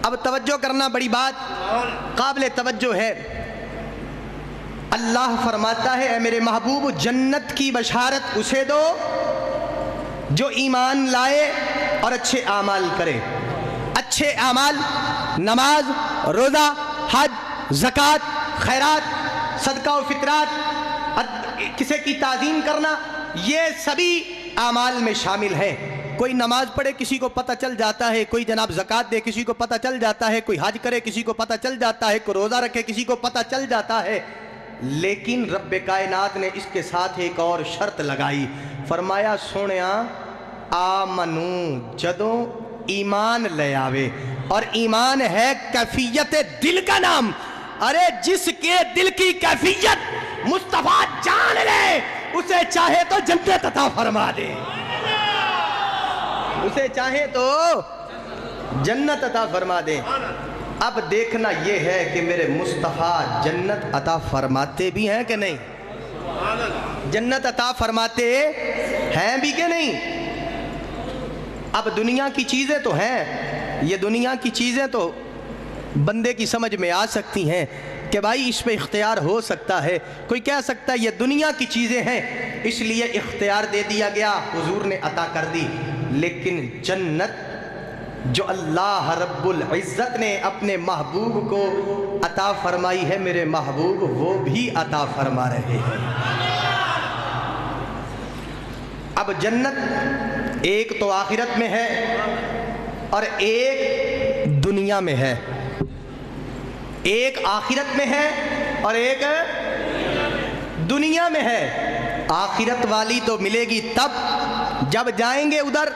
اب توجہ کرنا، بڑی بات قابل توجہ ہے۔ اللہ فرماتا ہے اے میرے محبوب جنت کی بشارت اسے دو جو ایمان لائے اور اچھے اعمال کرے۔ اچھے اعمال نماز، روزہ، حج، زکوٰۃ، خیرات، صدقہ و فطرات، کسی کی تعظیم کرنا، یہ سبھی اعمال میں شامل ہیں۔ کوئی نماز پڑھے کسی کو پتہ چل جاتا ہے، کوئی جناب زکوٰۃ دے کسی کو پتہ چل جاتا ہے، کوئی حج کرے کسی کو پتہ چل جاتا ہے، کوئی روزہ رکھے کسی کو پتہ چل جاتا ہے، لیکن رب کائنات نے اس کے ساتھ ایک اور شرط لگائی، فرمایا سونیا آمنو، جدوں ایمان لے آوے، اور ایمان ہے کیفیت دل کا نام۔ ارے جس کے دل کی کیفیت مصطفیٰ جان لے اسے چاہے تو جنت عطا فرما دے، اسے چاہے تو جنت عطا فرما دے۔ اب دیکھنا یہ ہے کہ میرے مصطفیٰ جنت عطا فرماتے بھی ہیں کہ نہیں؟ جنت عطا فرماتے ہیں بھی کہ نہیں؟ اب دنیا کی چیزیں تو ہیں، یہ دنیا کی چیزیں تو بندے کی سمجھ میں آ سکتی ہیں کہ بھائی اس پہ اختیار ہو سکتا ہے، کوئی کہہ سکتا ہے یہ دنیا کی چیزیں ہیں اس لیے اختیار دے دیا گیا، حضور نے عطا کر دی، لیکن جنت جو اللہ رب العزت نے اپنے محبوب کو عطا فرمائی ہے میرے محبوب وہ بھی عطا فرما رہے ہیں۔ اب جنت ایک تو آخرت میں ہے اور ایک دنیا میں ہے، ایک آخرت میں ہے اور ایک دنیا میں ہے۔ آخرت والی تو ملے گی تب جب جائیں گے ادھر،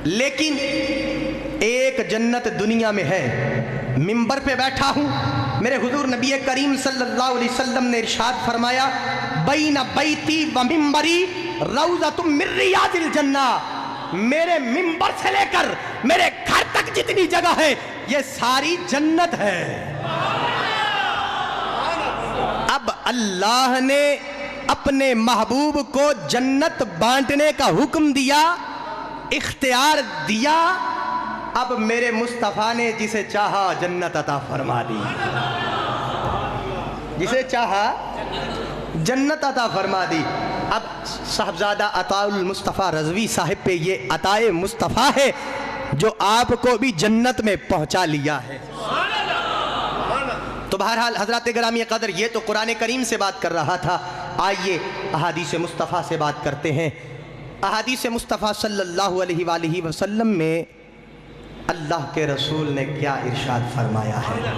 لیکن ایک جنت دنیا میں ہے۔ منبر پہ بیٹھا ہوں، میرے حضور نبی کریم صلی اللہ علیہ وسلم نے ارشاد فرمایا بین بیتی و منبری روضۃ من ریاض الجنہ، میرے منبر سے لے کر میرے گھر تک جتنی جگہ ہے یہ ساری جنت ہے۔ اب اللہ نے اپنے محبوب کو جنت بانٹنے کا حکم دیا، اختیار دیا، اب میرے مصطفیٰ نے جسے چاہا جنت عطا فرما دی، جسے چاہا جنت عطا فرما دی۔ اب صاحبزادہ عطاء المصطفیٰ رضوی صاحب پہ یہ عطائے مصطفیٰ ہے جو آپ کو بھی جنت میں پہنچا لیا ہے۔ تو بہرحال حضرات گرامی قدر یہ تو قرآن کریم سے بات کر رہا تھا، آئیے احادیث مصطفیٰ سے بات کرتے ہیں۔ احادیث مصطفیٰ صلی اللہ علیہ وآلہ وسلم میں اللہ کے رسول نے کیا ارشاد فرمایا ہے؟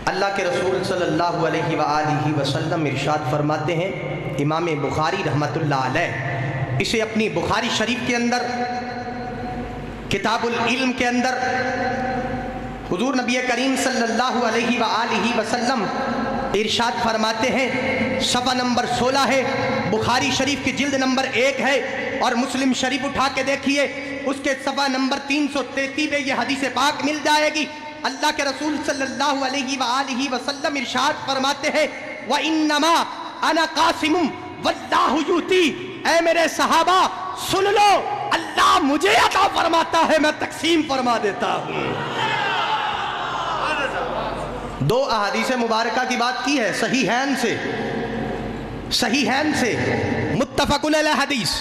اللہ کے رسول صلی اللہ علیہ وآلہ وسلم ارشاد فرماتے ہیں، امام بخاری رحمۃ اللہ علیہ اسے اپنی بخاری شریف کے اندر کتاب العلم کے اندر حضور نبی کریم صلی اللہ علیہ وآلہ وسلم ارشاد فرماتے ہیں، صفحہ نمبر 16 ہے، بخاری شریف کی جلد نمبر 1 ہے، اور مسلم شریف اٹھا کے دیکھیے اس کے صفحہ نمبر 333 میں یہ حدیث پاک مل جائے گی۔ اللہ کے رسول صلی اللہ علیہ وآلہ وسلم ارشاد فرماتے ہیں وَإِنَّمَا أَنَا قَاسِمٌ وَاللَّهُ يُؤْتِي، اے میرے صحابہ سن لو، اللہ مجھے عطا فرماتا ہے، میں تقسیم فرما دیتا ہوں۔ دو احادیث مبارکہ کی بات کی ہے صحیحین سے متفق علیہ حدیث،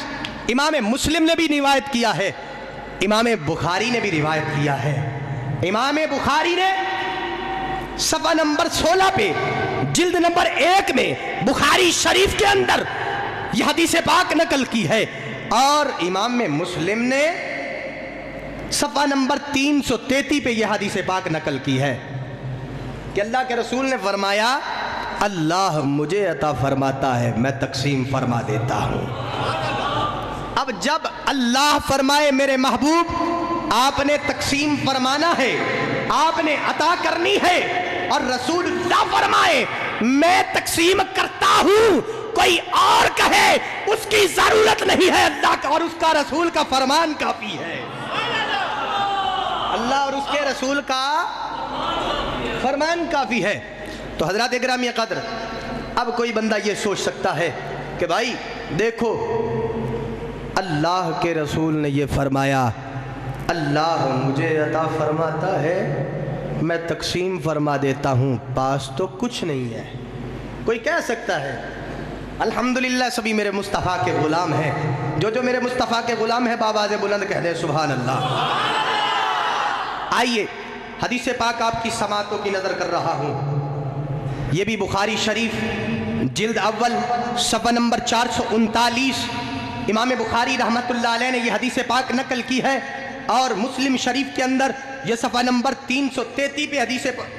امام مسلم نے بھی روایت کیا ہے، امام بخاری نے بھی روایت کیا ہے۔ امام بخاری نے صفحہ نمبر 16 پہ جلد نمبر 1 میں بخاری شریف کے اندر یہ حدیث پاک نقل کی ہے، اور امام مسلم نے صفحہ نمبر 333 پہ یہ حدیث پاک نقل کی ہے کہ اللہ کے رسول نے فرمایا اللہ مجھے عطا فرماتا ہے، میں تقسیم فرما دیتا ہوں۔ اب جب اللہ فرمائے میرے محبوب آپ نے تقسیم فرمانا ہے، آپ نے عطا کرنی ہے، اور رسول اللہ فرمائے میں تقسیم کرتا ہوں، کوئی اور کہے اس کی ضرورت نہیں ہے، اللہ کا اور اس کا رسول کا فرمان کافی ہے۔ اللہ اور اس کے رسول کا فرمان کافی ہے۔ تو حضرات گرامی قدر، اب کوئی بندہ یہ سوچ سکتا ہے کہ بھائی دیکھو اللہ کے رسول نے یہ فرمایا اللہ مجھے عطا فرماتا ہے میں تقسیم فرما دیتا ہوں، پاس تو کچھ نہیں ہے۔ کوئی کہہ سکتا ہے الحمدللہ سبھی میرے مصطفیٰ کے غلام ہیں، جو میرے مصطفیٰ کے غلام ہیں بآواز بلند کہہ دے سبحان اللہ۔ آئیے حدیث پاک آپ کی سماعتوں کی نظر کر رہا ہوں، یہ بھی بخاری شریف جلد اول صفحہ نمبر 439 امام بخاری رحمت اللہ علیہ نے یہ حدیث پاک نقل کی ہے، اور مسلم شریف کے اندر یہ صفحہ نمبر 333 پہ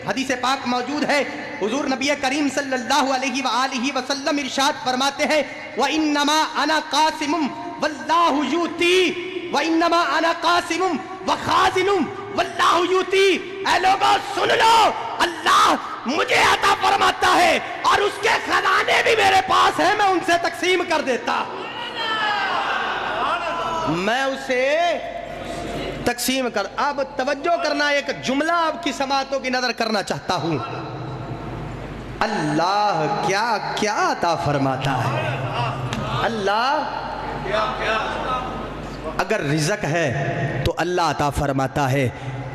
حدیث پاک موجود ہے۔ حضور نبی کریم صلی اللہ علیہ وآلہ وسلم ارشاد فرماتے ہیں وَإِنَّمَا أَنَا قَاسِمٌ وَاللَّهُ يُؤْتِي وَإِنَّمَا أَنَا قَاسِمٌ وَخَازِنٌ وَاللَّهُ يُؤْتِي۔ اے لوگوں سن لو، اللہ مجھے عطا فرماتا ہے اور اس کے خزانے بھی میرے پاس ہیں، میں ان سے تقسیم کر دیتا، میں اسے تقسیم کر۔ اب توجہ کرنا، ایک جملہ آپ کی سماعتوں کی نظر کرنا چاہتا ہوں، اللہ کیا کیا عطا فرماتا ہے۔ اللہ اگر رزق ہے تو اللہ عطا فرماتا ہے،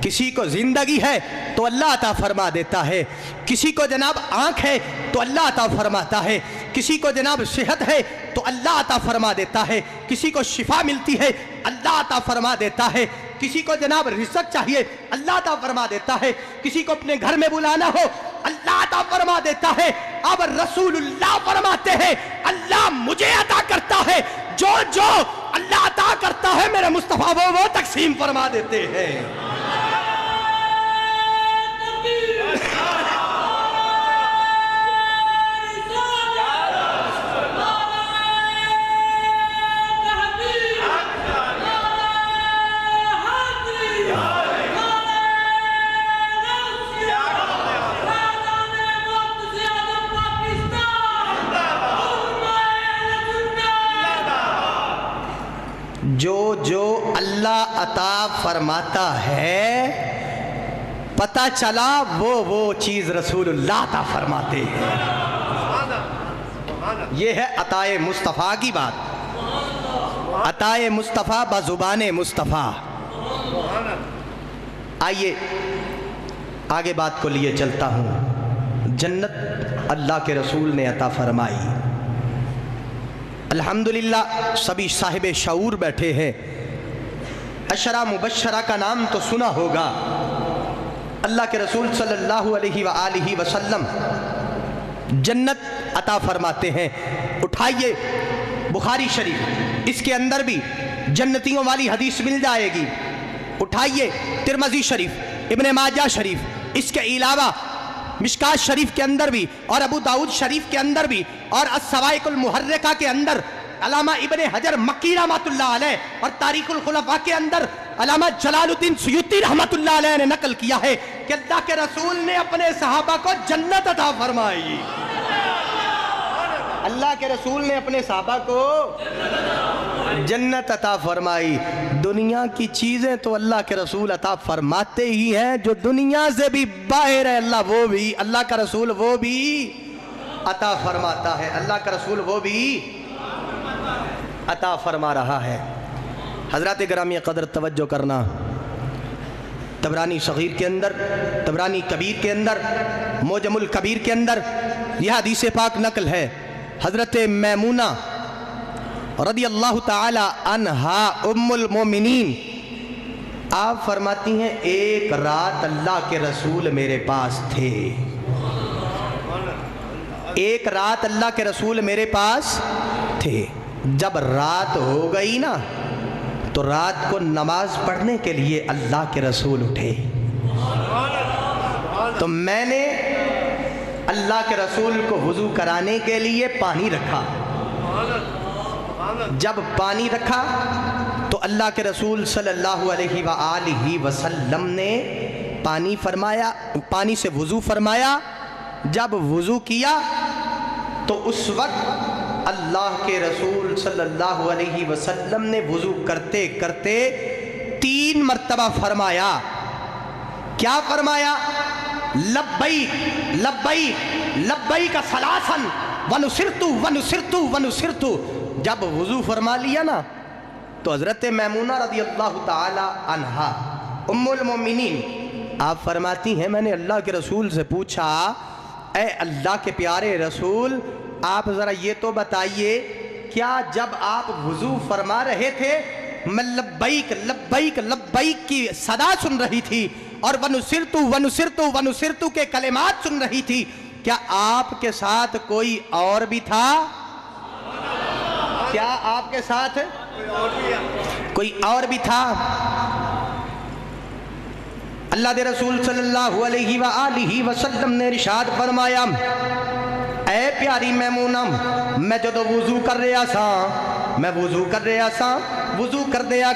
کسی کو زندگی ہے تو اللہ عطا فرما دیتا ہے، کسی کو جناب آنکھ ہے تو اللہ عطا فرماتا ہے، کسی کو جناب صحت ہے تو اللہ عطا فرما دیتا ہے، کسی کو شفا ملتی ہے اللہ عطا فرما دیتا ہے، کسی کو جناب رزق چاہیے اللہ عطا فرما دیتا ہے، کسی کو اپنے گھر میں بلانا ہو اللہ عطا فرما دیتا ہے۔ اب رسول اللہ فرماتے ہیں اللہ مجھے عطا کرتا ہے، جو اللہ عطا کرتا ہے میرے مصطفیٰ وہ تقسیم فرما دیتے ہیں۔ جو اللہ عطا فرماتا ہے پتہ چلا وہ چیز رسول اللہ عطا فرماتے ہیں۔ یہ ہے عطائے مصطفیٰ کی بات، عطائے مصطفیٰ بزبان مصطفیٰ۔ آئیے آگے بات کو لیے چلتا ہوں۔ جنت اللہ کے رسول نے عطا فرمائی، الحمدللہ سبھی صاحب شعور بیٹھے ہیں، عشرہ مبشرہ کا نام تو سنا ہوگا، اللہ کے رسول صلی اللہ علیہ وآلہ وسلم جنت عطا فرماتے ہیں۔ اٹھائیے بخاری شریف، اس کے اندر بھی جنتیوں والی حدیث مل جائے گی۔ اٹھائیے ترمذی شریف، ابن ماجہ شریف، اس کے علاوہ مشکات شریف کے اندر بھی، اور ابو داؤد شریف کے اندر بھی، اور السوائق المحرقہ کے اندر علامہ ابن حجر مکی رحمت اللہ علیہ، اور تاریخ الخلفاء کے اندر علامہ جلال الدین سیوطی رحمت اللہ علیہ نے نقل کیا ہے کہ اللہ کے رسول نے اپنے صحابہ کو جنت عطا فرمائی۔ اللہ کے رسول نے اپنے صحابہ کو جنت عطا فرمائی۔ دنیا کی چیزیں تو اللہ کے رسول عطا فرماتے ہی ہیں، جو دنیا سے بھی باہر ہے اللہ کا رسول وہ بھی عطا فرماتا ہے، اللہ کا رسول وہ بھی عطا فرما رہا ہے۔ حضرات گرامی قدر توجہ کرنا، طبرانی صغیر کے اندر، طبرانی کبیر کے اندر، معجم الکبیر کے اندر یہ حدیث پاک نقل ہے۔ حضرت میمونہ رضی اللہ تعالی عنہا ام المومنین آپ فرماتی ہیں ایک رات اللہ کے رسول میرے پاس تھے، ایک رات اللہ کے رسول میرے پاس تھے، جب رات ہو گئی نا تو رات کو نماز پڑھنے کے لیے اللہ کے رسول اٹھے، تو میں نے اللہ کے رسول کو وضو کرانے کے لیے پانی رکھا، جب پانی رکھا تو اللہ کے رسول صلی اللہ علیہ وآلہ وسلم نے پانی سے وضو فرمایا، جب وضو کیا تو اس وقت اللہ کے رسول صلی اللہ علیہ وسلم نے وضو کرتے کرتے 3 مرتبہ فرمایا، کیا فرمایا؟ لبیک لبیک لبیک ثلاثاً ونصرت ونصرت ونصرت۔ جب وضو فرما لیا نا تو حضرت میمونہ رضی اللہ تعالی عنہا ام المومنین آپ فرماتی ہیں میں نے اللہ کے رسول سے پوچھا اے اللہ کے پیارے رسول آپ ذرا یہ تو بتائیے کیا جب آپ وضو فرما رہے تھے میں لبیک لبیک لبیک کی صدا سن رہی تھی اور ونصرتو ونصرتو ونصرتو کے کلمات سن رہی تھی، کیا آپ کے ساتھ کوئی اور بھی تھا؟ کیا آپ کے ساتھ کوئی اور بھی تھا؟ اللہ دے رسول صلی اللہ علیہ وآلہ وسلم نے ارشاد فرمایا اے پیاری میمونہ میں جدو وضو کر رہا سا وضو کر دیا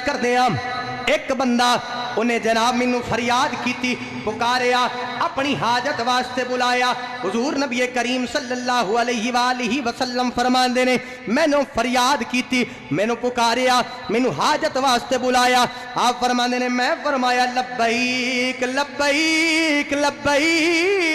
ایک بندہ انہیں جناب منو فریاد کی تھی پکاریا اپنی حاجت واسطے بلایا حضور نبی کریم صلی اللہ علیہ وآلہ وسلم فرماندے نے میں نے فریاد کی تھی میں نے پکاریا منو حاجت واسطے بلایا آپ فرماندے نے میں فرمایا لبیک لبیک لبیک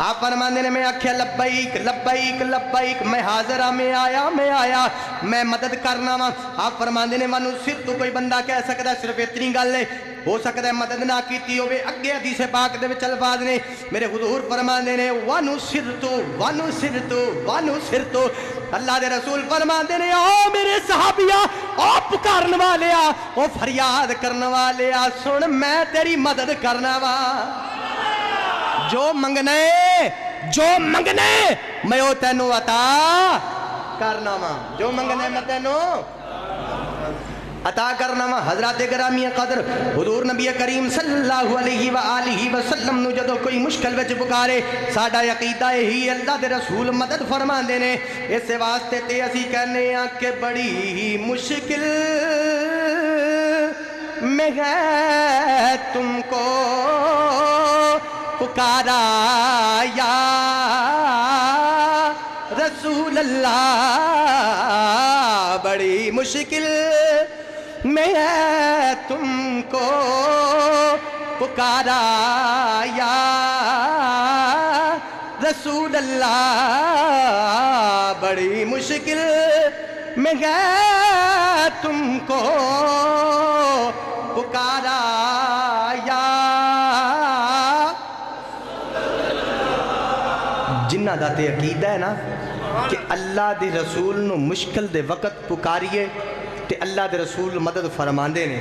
آپ فرماندے نے میں آکھیا لبیک لبیک لبیک میں حاضرہ میں آیا میں مدد کرنا وا آپ فرماندے نے منو صرف تو کوئی بندہ کہہ سکتا ہے صرف اتنی گل ہے ہو سکتا ہے مدد نہ کیتی ہوئے اگے حدیث پاک دے وچ الفاظ نے میرے حضور فرماندے نے ونصرتو ونصرتو ونصرتو اللہ دے رسول فرماندے نے او میرے صحابیہ او پکارن والیا او فریاد کرن والیا سن میں تیری مدد کرنا وا جو منگنے میں او تینو عطا کرنا وا جو منگنے میں تینو عطا کرنا وا حضرات گرامی قدر حضور نبی کریم صلی اللہ علیہ وآلہ وسلم نو جدو کوئی مشکل وچ پکارے ساڈا عقیدہ ہی اللہ دے رسول مدد فرماندے نے اس واسطے تے اسی کہنے ہاں کہ بڑی ہی مشکل میں ہے تم کو پکارا یا رسول اللہ بڑی مشکل میں ہے تم کو پکارا یا رسول اللہ بڑی مشکل میں ہے تم کو پکارا یا جنہ دا تے عقیدہ ہے نا کہ اللہ دے رسول نو مشکل دے وقت پکاریے تے اللہ دے رسول مدد فرماندے نے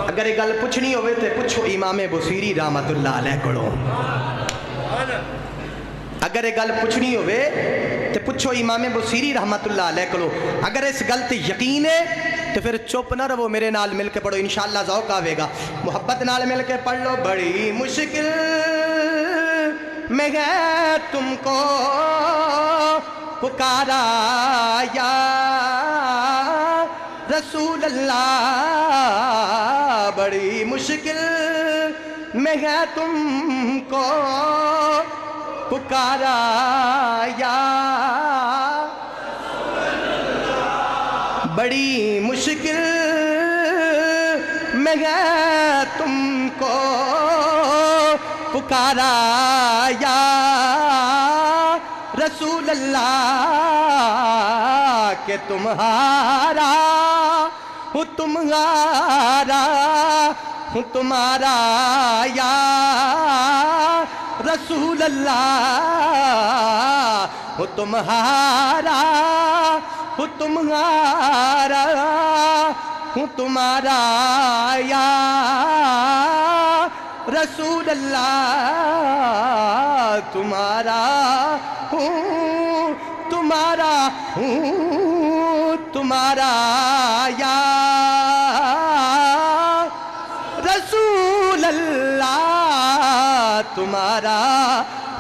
اگر یہ گل پوچھنی ہوئے تے پوچھو امام بصیری رحمت اللہ علیہ کڑو اگر یہ گل پوچھنی ہوئے تے پوچھو امام بصیری رحمت اللہ علیہ کڑو اگر اس گل تے یقین ہے تو پھر چپ نہ رہو میرے نال مل کے پڑھو انشاءاللہ ذوق آوے گا محبت نال مل کے پڑھ لو بڑی مشکل میں ہے تم کو پکارا یا رسول اللہ بڑی مشکل میں ہے تم کو پکارا یا بڑی مشکل میں ہے تم کو پکارا یا رسول اللہ کہ تمہارا ہوں تمہارا یا رسول اللہ ہوں تمہارا ہوں تمہارا یا رسول اللہ تمہارا ہوں تمہارا یا رسول اللہ تمہارا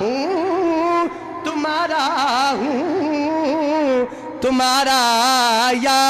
ہوں تمہارا یا